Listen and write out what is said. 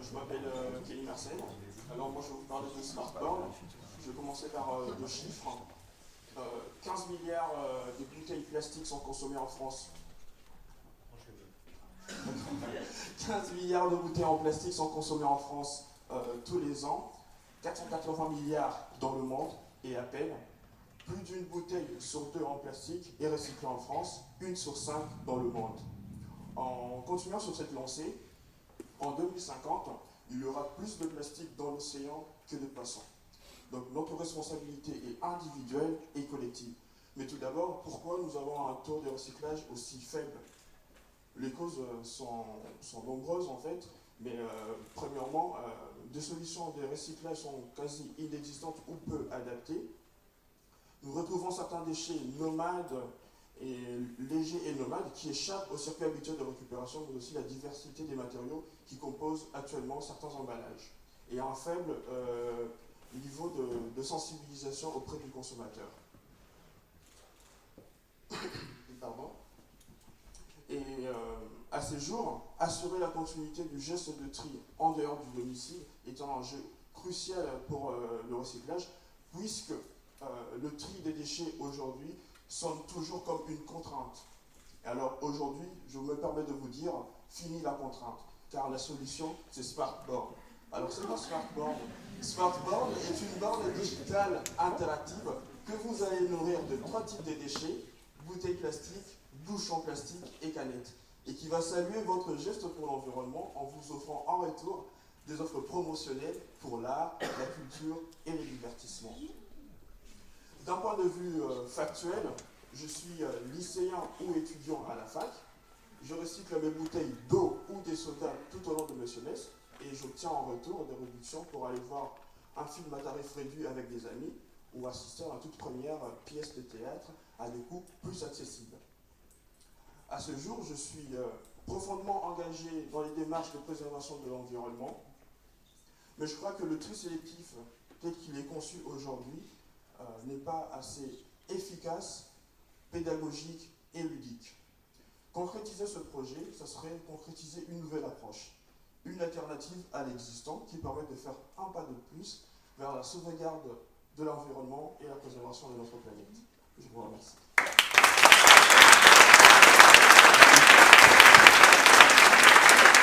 Je m'appelle Kelly Mersenne. Alors moi je vais vous parler de Smartboard. Je vais commencer par deux chiffres. 15 milliards de bouteilles plastiques sont consommées en France. 15 milliards de bouteilles en plastique sont consommées en France tous les ans. 480 milliards dans le monde et à peine. Plus d'une bouteille sur deux en plastique est recyclée en France, une sur cinq dans le monde. En continuant sur cette lancée, en 2050, il y aura plus de plastique dans l'océan que de poissons. Donc notre responsabilité est individuelle et collective. Mais tout d'abord, pourquoi nous avons un taux de recyclage aussi faible? Les causes sont nombreuses en fait, mais premièrement, des solutions de recyclage sont quasi inexistantes ou peu adaptées. Nous retrouvons certains déchets nomades et légers et nomades qui échappent au circuit habituel de récupération, mais aussi la diversité des matériaux qui composent actuellement certains emballages. Et un faible niveau de sensibilisation auprès du consommateur. Pardon. Et à ces jours, assurer la continuité du geste de tri en dehors du domicile est un enjeu crucial pour le recyclage, puisque le tri des déchets aujourd'hui sonne toujours comme une contrainte. Et alors aujourd'hui, je me permets de vous dire, fini la contrainte, car la solution, c'est Smartboard. Alors c'est quoi Smartboard? Smartboard est une borne digitale interactive que vous allez nourrir de 3 types de déchets, bouteilles plastiques, bouchons plastiques et canettes, et qui va saluer votre geste pour l'environnement en vous offrant en retour des offres promotionnelles pour l'art, la culture et le divertissement. D'un point de vue factuel, je suis lycéen ou étudiant à la fac. Je recycle mes bouteilles d'eau ou des sodas tout au long de mes semestres et j'obtiens en retour des réductions pour aller voir un film à tarif réduit avec des amis ou assister à la toute première pièce de théâtre à des coûts plus accessibles. À ce jour, je suis profondément engagé dans les démarches de préservation de l'environnement, mais je crois que le tri sélectif tel qu'il est conçu aujourd'hui n'est pas assez efficace, pédagogique et ludique. Concrétiser ce projet, ce serait concrétiser une nouvelle approche, une alternative à l'existant qui permet de faire un pas de plus vers la sauvegarde de l'environnement et la préservation de notre planète. Je vous remercie.